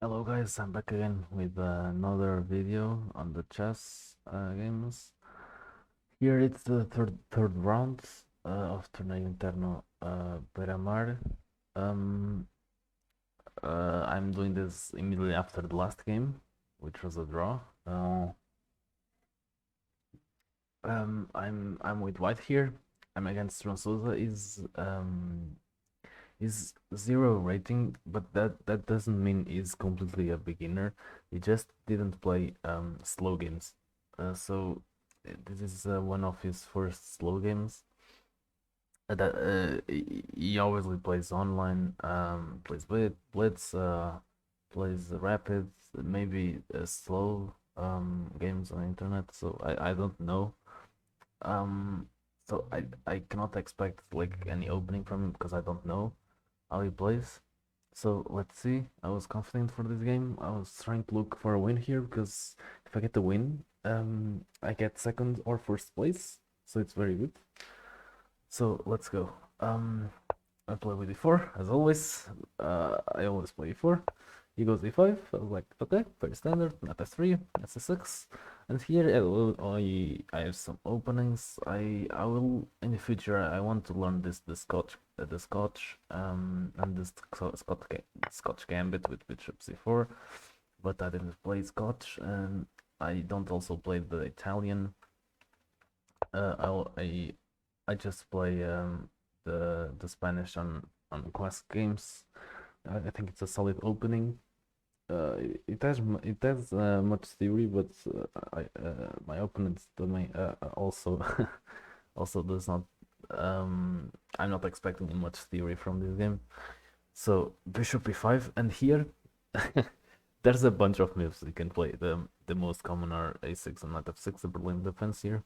Hello guys, I'm back again with another video on the chess games. Here it's the third round of Torneo Interno Beira-Mar. Um, I'm doing this immediately after the last game, which was a draw. Uh, I'm with White here. I'm against Francosa. Is zero rating, but that doesn't mean he's completely a beginner. He just didn't play slow games. So this is one of his first slow games. That he always plays online, plays blitz, plays rapid, maybe slow games on the internet. So I don't know. Um, so I cannot expect like any opening from him because I don't know how he plays. So let's see. I was confident for this game. I was trying to look for a win here because if I get the win, I get second or first place. So it's very good. So let's go. I play with e4 as always. I always play e4. He goes e5. I was like, okay, very standard. Knight f3, that's a6. And here I have some openings. I will in the future. I want to learn the Scotch and this Scotch gambit with bishop c4, but I didn't play Scotch, and I don't also play the Italian. I just play the Spanish on Quest games. I think it's a solid opening. It has much theory, but my opponent's domain also also does not. I'm not expecting much theory from this game. So bishop e5, and here there's a bunch of moves you can play. The most common are a6 and knight f6, the Berlin defense here.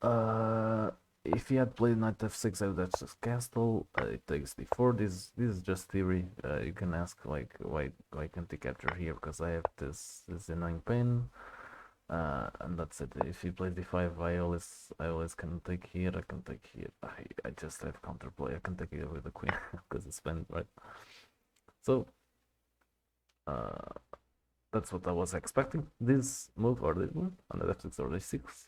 Uh, if he had played knight f6, I would have just castle. It takes d4. This is just theory. You can ask like why can't he capture here? Because I have this annoying pain. And that's it. If he plays d5, I always can take here. I can take here. I just have counterplay. I can take it with the queen because it's bent, right? So uh, that's what I was expecting. This move or this one on the f6 or d6.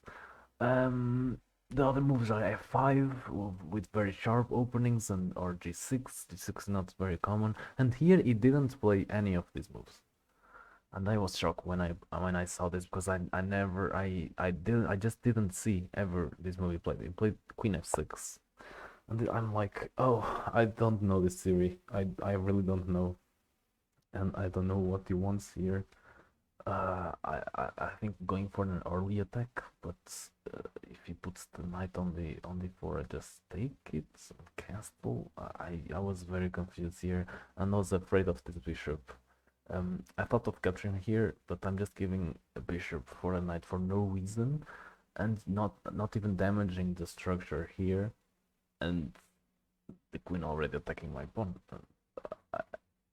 Um, the other moves are f5 with very sharp openings and or g6. G6 is not very common, and here he didn't play any of these moves, and I was shocked when I saw this because I just didn't see ever this movie played. He played queen f6, and I'm like, oh, I don't know this theory. I really don't know, and I don't know what he wants here. I think going for an early attack, but if he puts the knight on the four, I just take it and castle. I was very confused here and was afraid of this bishop. I thought of capturing here, but I'm just giving a bishop for a knight for no reason, and not even damaging the structure here, and the queen already attacking my pawn.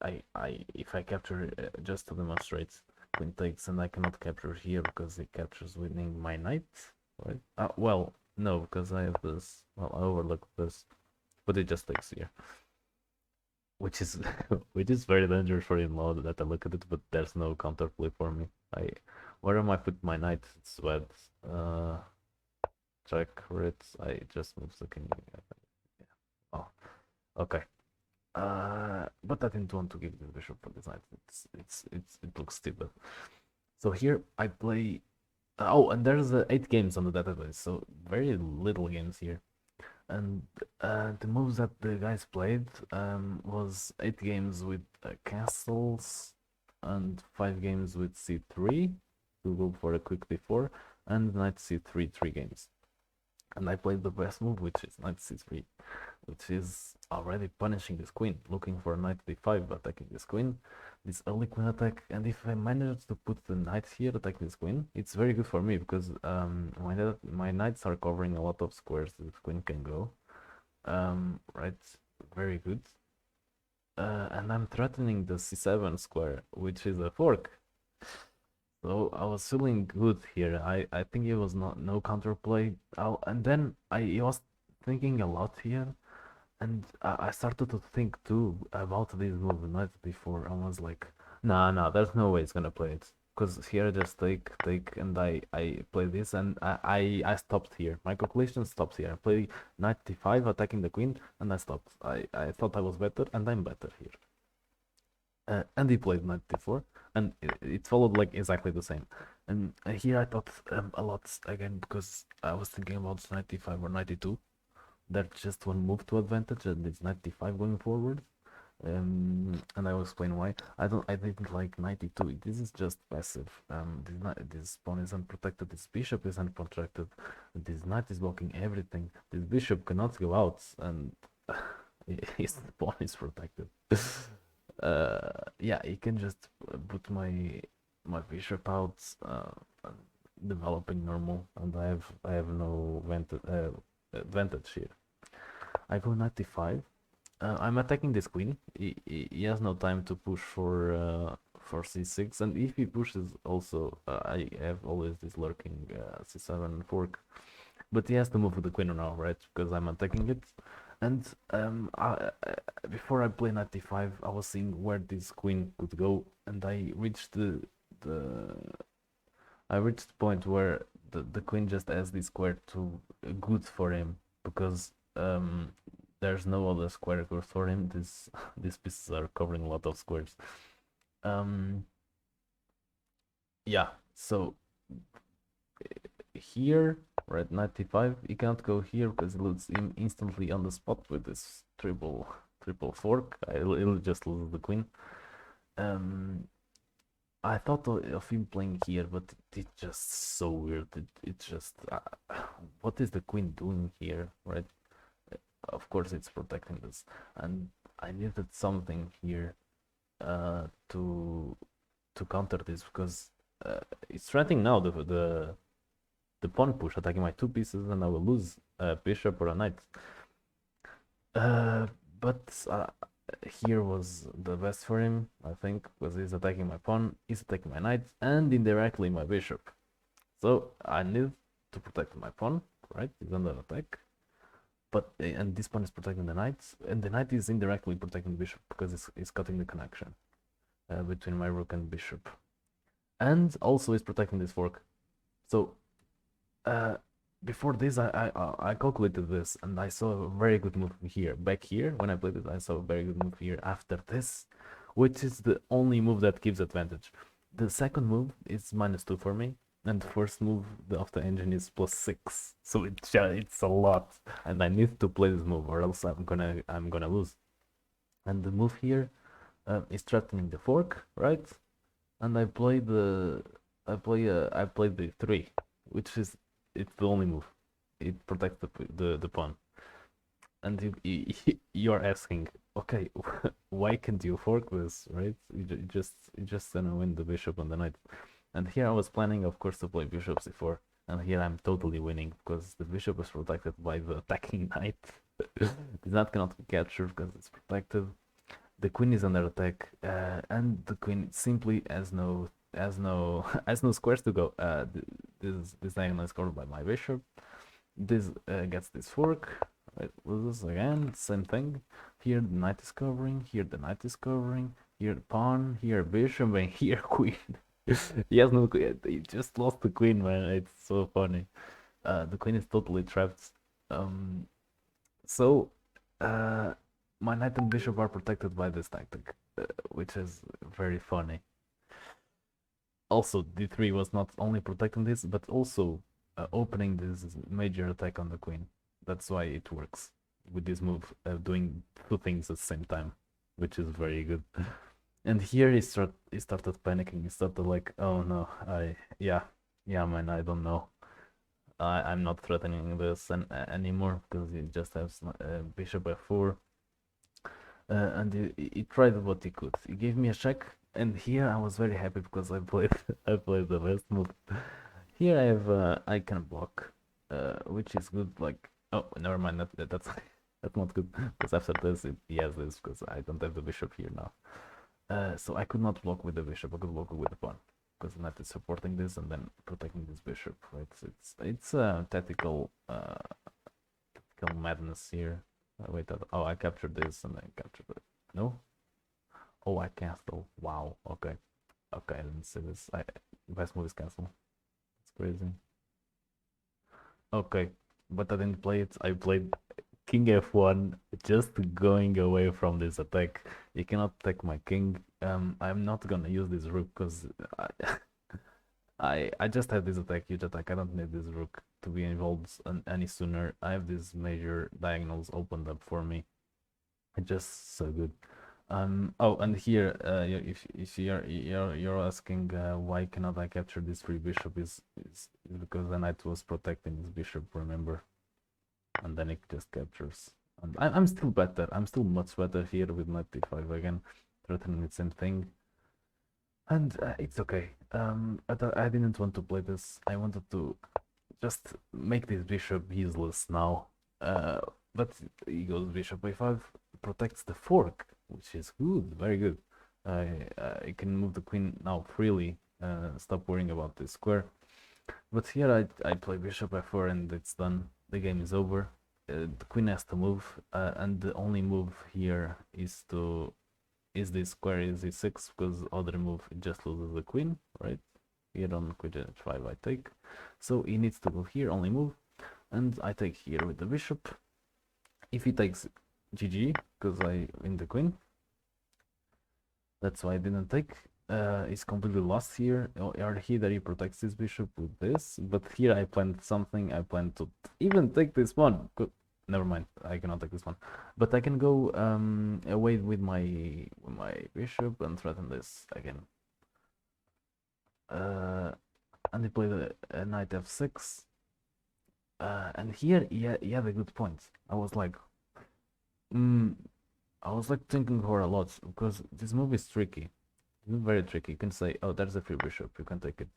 If I capture just to demonstrate, queen takes, and I cannot capture here because it captures winning my knight, right? Well, no, because I have this. Well, I overlooked this, but it just takes here, which is which is very dangerous for in-law that I look at it, but there's no counterplay for me. Where am I put my knight? It's wet. Uh, check it. I just move the king. Yeah. Oh, okay. But I didn't want to give the bishop for this knight. It looks stupid. So here I play. Oh, and there's 8 games on the database, so very little games here. And the moves that the guys played was 8 games with castles and 5 games with c3 to go for a quick d4 and knight c3 3 games. And I played the best move, which is knight c3, which is already punishing this queen, looking for knight d5, attacking this queen, this early queen attack. And if I manage to put the knight here, attack this queen, it's very good for me because my knights are covering a lot of squares this queen can go. Right, very good. And I'm threatening the c7 square, which is a fork. So I was feeling good here. I think it was not no counterplay. And then I was thinking a lot here, and I started to think too about this move the night before. I was like, No, there's no way it's gonna play it. Because here I just take, and I play this, and I stopped here. My calculation stops here. I play knight d5, attacking the queen, and I stopped. I thought I was better, and I'm better here. And he played knight d4, and it followed like exactly the same. And here I thought a lot again because I was thinking about knight d5 or knight d2. That's just one move to advantage, and it's knight d5 going forward. And I will explain why. I didn't like 92. This is just passive. This pawn is unprotected. This bishop is unprotected. This knight is blocking everything. This bishop cannot go out, and his pawn is protected. Yeah, he can just put my bishop out, developing normal, and I have no advantage here. I go 95. I'm attacking this queen. He has no time to push for c6, and if he pushes, also I have always this lurking c7 fork. But he has to move with the queen now, right? Because I'm attacking it. And before I play knight d5, I was seeing where this queen could go, and the I reached the point where the queen just has this square too good for him because there's no other square good for him. These pieces are covering a lot of squares. Um, yeah. So here, right, 95, he can't go here because he loses him instantly on the spot with this triple fork. He'll just lose the queen. Um, I thought of him playing here, but it's just so weird. It's just what is the queen doing here, right? Of course, it's protecting this, and I needed something here to counter this because it's threatening now the pawn push, attacking my two pieces, and I will lose a bishop or a knight. Uh, but here was the best for him, I think, because he's attacking my pawn, he's attacking my knight, and indirectly my bishop. So I need to protect my pawn, right? He's under attack. But and this pawn is protecting the knight, and the knight is indirectly protecting the bishop because it's cutting the connection between my rook and bishop, and also is protecting this fork. So uh, before this, I calculated this, and I saw a very good move here. Back here, when I played it, I saw a very good move here after this, which is the only move that gives advantage. The second move is -2 for me, and the first move of the engine is +6. So it's a lot, and I need to play this move, or else I'm gonna lose. And the move here is threatening the fork, right? And I play the 3, which is it's the only move. It protects the pawn. And you're asking, okay, why can't you fork this, right? You just gonna win the bishop on the knight. And here I was planning, of course, to play bishop c4, and here I'm totally winning because the bishop is protected by the attacking knight. The knight cannot be captured because it's protected. The queen is under attack, and the queen simply has no has no squares to go. This diagonal is covered by my bishop. This gets this fork. Right, loses again. Same thing. Here the knight is covering. Here the knight is covering. Here the pawn. Here bishop, and here queen. He has no. He just lost the queen, man. It's so funny. The queen is totally trapped. Um, so, uh, my knight and bishop are protected by this tactic, which is very funny. Also, d3 was not only protecting this, but also opening this major attack on the queen. That's why it works with this move, doing two things at the same time, which is very good. And here he started panicking. He started like, oh no, yeah, man, I don't know. I'm not threatening this anymore because he just has bishop f4. And he tried what he could. He gave me a check, and here I was very happy because I played I played the best move. Here I can block, which is good. Like, oh, never mind. That's that's not good because after this he has this because I don't have the bishop here now. So I could not block with the bishop. I could block with the pawn because the knight is supporting this and then protecting this bishop. Right? So it's a tactical madness here. Wait, oh, I captured this and I captured it. No? Oh, I cancel. Wow. Okay. Okay, I didn't see this. Best move is cancel. It's crazy. Okay, but I didn't play it. I played King F1, just going away from this attack. You cannot attack my king. I'm not gonna use this rook because I, I just have this attack, huge attack. I don't need this rook to be involved any sooner. I have these major diagonals opened up for me. It's just so good. Oh, and here, if you're asking why cannot I capture this free bishop is because the knight was protecting this bishop, remember? And then it just captures. And I'm still better. I'm still much better here with knight d5 again, threatening the same thing. And it's okay. I didn't want to play this. I wanted to just make this bishop useless now. Uh, but he goes bishop a5, protects the fork, which is good, very good. I can move the queen now freely. Stop worrying about the square. But here I play bishop f4 and it's done. The game is over. The queen has to move, and the only move here is this square is e6 because other move it just loses the queen, right? Here on queen h5 I take, so he needs to go here, only move, and I take here with the bishop. If he takes, GG, because I win the queen. That's why I didn't take. He's completely lost here. Or here he protects his bishop with this, but here I planned something. I plan to even take this one. Good. Never mind. I cannot take this one, but I can go away with my bishop and threaten this again. And he played a knight f6. And here he had a good point. Mm, I was like thinking for a lot because this move is tricky. It's very tricky. You can say, "Oh, there's a free bishop. You can take it,"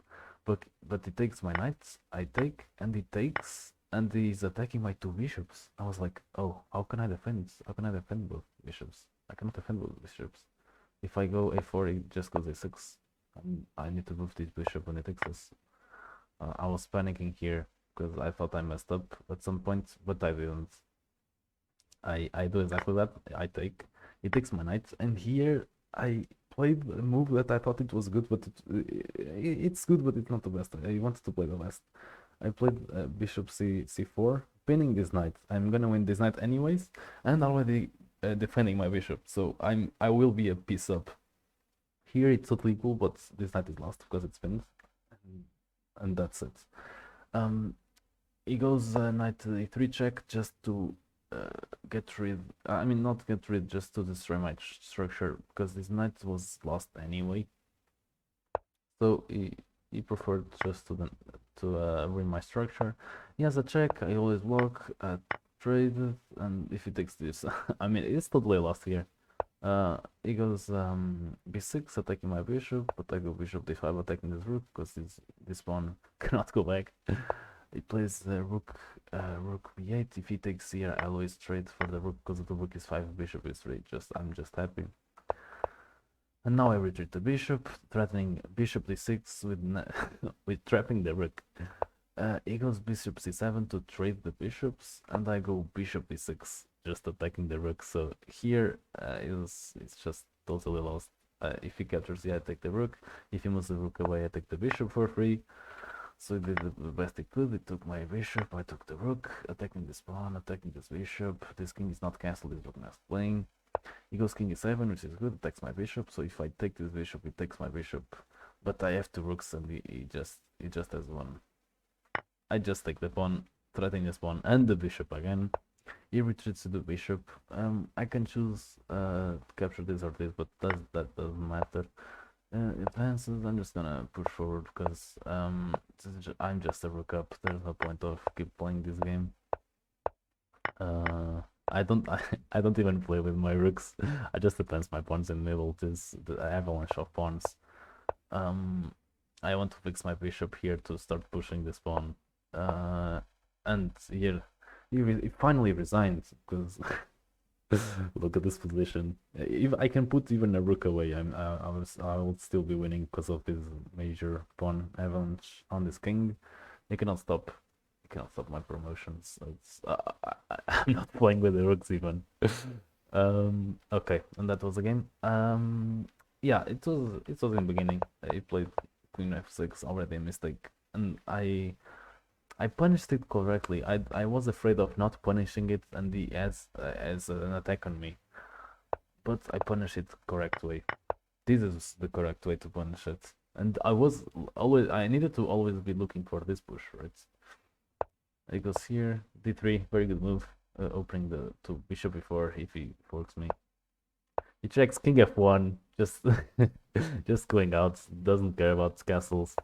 but he takes my knights. I take, and he takes, and he's attacking my two bishops. I was like, "Oh, how can I defend? How can I defend both bishops? I cannot defend both bishops. If I go a4, it just goes a6. I need to move this bishop when it takes this." I was panicking here because I thought I messed up at some point, but I didn't. I do exactly that. I take, he takes my knight, and here I played a move that I thought it was good, but it's good, but it's not the best. I wanted to play the best. I played bishop c4, pinning this knight. I'm gonna win this knight anyways, and already defending my bishop, so I will be a piece up. Here it's totally cool, but this knight is lost because it's pinned, and that's it. Um, he goes knight e3 check just to get rid. I mean, not get rid, just to destroy my structure because this knight was lost anyway. So he preferred just to ruin my structure. He has a check. I always block, trade, and if he takes this, I mean, it's totally lost here. He goes b6, attacking my bishop, but I go bishop d5, attacking this rook because this pawn cannot go back. He plays rook b8. If he takes here, I always trade for the rook because the rook is 5, bishop is 3. I'm just happy. And now I retreat the bishop, threatening bishop d6 with trapping the rook. He goes bishop c7 to trade the bishops, and I go bishop d6, just attacking the rook. So here it's just totally lost. If he captures, yeah, I take the rook. If he moves the rook away, I take the bishop for free. So he did the best he could. He took my bishop, I took the rook, attacking this pawn, attacking this bishop. This king is not cancelled, this rook is playing. He goes king e7, which is good, attacks my bishop. So if I take this bishop, he takes my bishop. But I have two rooks and he just has one. I just take the pawn, threatening this pawn and the bishop again. He retreats to the bishop. I can choose to capture this or this, but that doesn't matter. Advances. I'm just gonna push forward because I'm just a rook up. There's no point of keep playing this game. I don't I don't even play with my rooks. I just advance my pawns in the middle. This the avalanche of pawns. I want to fix my bishop here to start pushing this pawn. And here he finally resigned because look at this position. If I can put even a rook away, I will still be winning because of this major pawn avalanche on this king. He cannot stop. He cannot stop my promotions. So I'm not playing with the rooks even. Okay, and that was the game. Yeah, it was in the beginning. I played Queen F6 already a mistake, and I punished it correctly. I was afraid of not punishing it and the as an attack on me, but I punished it correct way. This is the correct way to punish it. And I needed to always be looking for this push, right? It goes here, D3, very good move. Opening the to bishop before if he forks me. He checks king f1, just just going out, doesn't care about castles.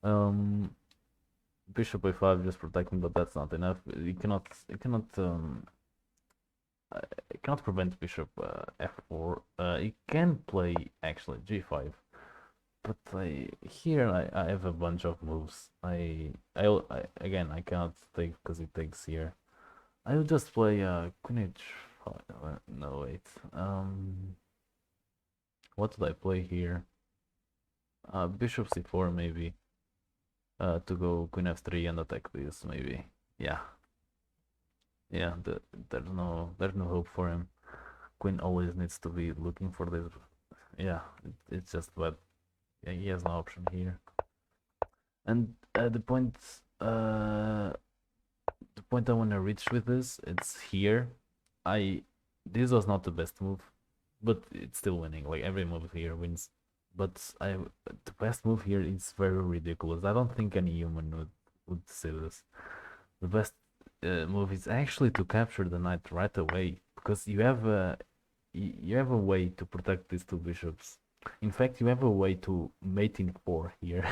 Um, Bishop a5 just protecting, but that's not enough. You cannot prevent bishop f4. You can play actually g5, but I have a bunch of moves. I again I cannot take because it takes here. I will just play queen h5. No wait. What did I play here? Bishop c4 maybe. To go queen f3 and attack this maybe. Yeah, yeah. There's no hope for him. Queen always needs to be looking for this. Yeah, it's just bad. Yeah, he has no option here. And the point I want to reach with this, it's here. I This was not the best move, but it's still winning. Like every move here wins. But the best move here is very ridiculous. I don't think any human would say this. The best move is actually to capture the knight right away because you have a way to protect these two bishops. In fact, you have a way to mate in four here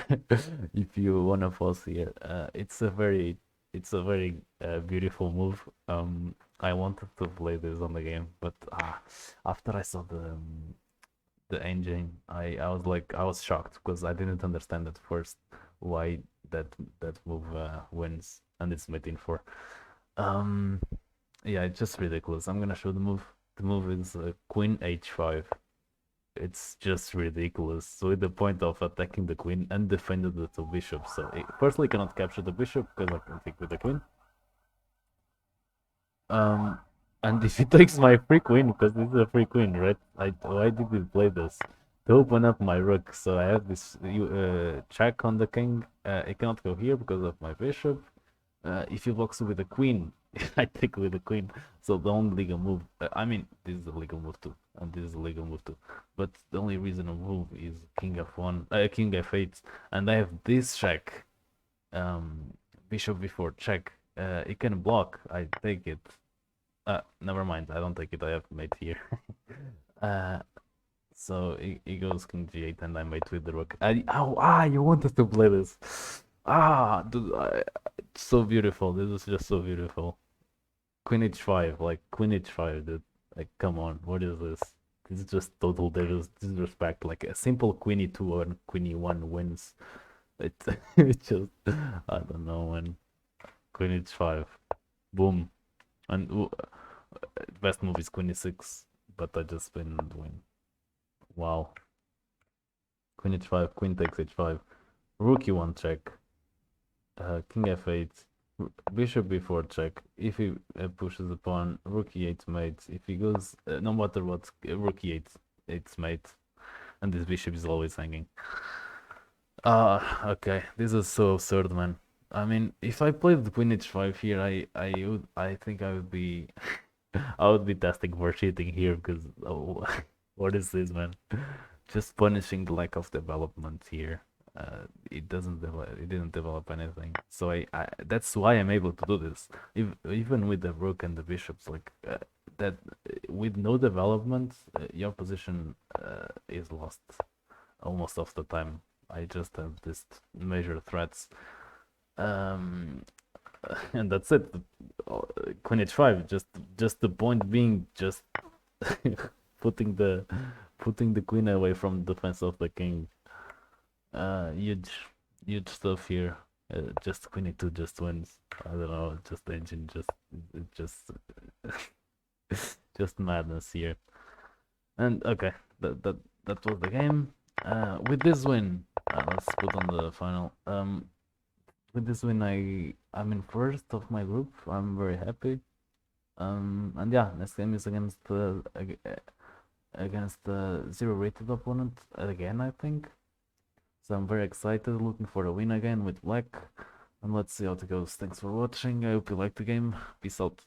if you wanna force here. It's a very beautiful move. I wanted to play this on the game, but after I saw the engine, I was shocked because I didn't understand at first why that that move wins and it's mate in four. Um, yeah, it's just ridiculous. I'm gonna show the move. The move is queen h5. It's just ridiculous. So with the point of attacking the queen and defending the two bishops. So firstly, cannot capture the bishop because I can take with the queen. Um, and if he takes my free queen, because this is a free queen, right? Why did we play this? To open up my rook. So I have this check on the king. It cannot go here because of my bishop. If he blocks with the queen, I take with the queen. So the only legal move, I mean, this is a legal move too, and this is a legal move too. But the only reasonable move is king f1, king f8, and I have this check, bishop before check. It can block. I take it. Never mind. I don't take it. I have mate here. uh, so it goes king g8, and I mate with the rook. You wanted to play this. Dude, it's so beautiful. This is just so beautiful. Queen h5, like Queen h5, dude. Like, come on, what is this? This is just total disrespect. Like a simple Queen e2 and Queen e1 wins. It it just I don't know, man. Queen h5, boom, and best move is Queen e6, but I just win. Wow. Queen h5, Queen takes h5, Rook e1 check, King f8, Bishop b4 check. If he pushes the pawn, Rook e8 mate. If he goes, no matter what, Rook e8, it's mate, and this bishop is always hanging. Okay, this is so absurd, man. I mean, if I played the Queen h5 here, I think I would be, I would be testing for cheating here because, oh, what is this, man? Just punishing the lack of development here. It didn't develop anything. So that's why I'm able to do this. Even with the rook and the bishops, like that, with no development, your position is lost almost of the time. I just have this major threats. Um, and that's it. Queen h5. Just the point being, just putting the putting the queen away from the defense of the king. Huge, huge stuff here. Just Queen E2 just wins. I don't know. Just the engine, just, just madness here. And okay, that was the game. With this win, let's put on the final. With this win, I'm in first of my group. I'm very happy. And yeah, next game is against the zero rated opponent again, I think. So I'm very excited, looking for a win again with Black. And let's see how it goes. Thanks for watching. I hope you liked the game. Peace out.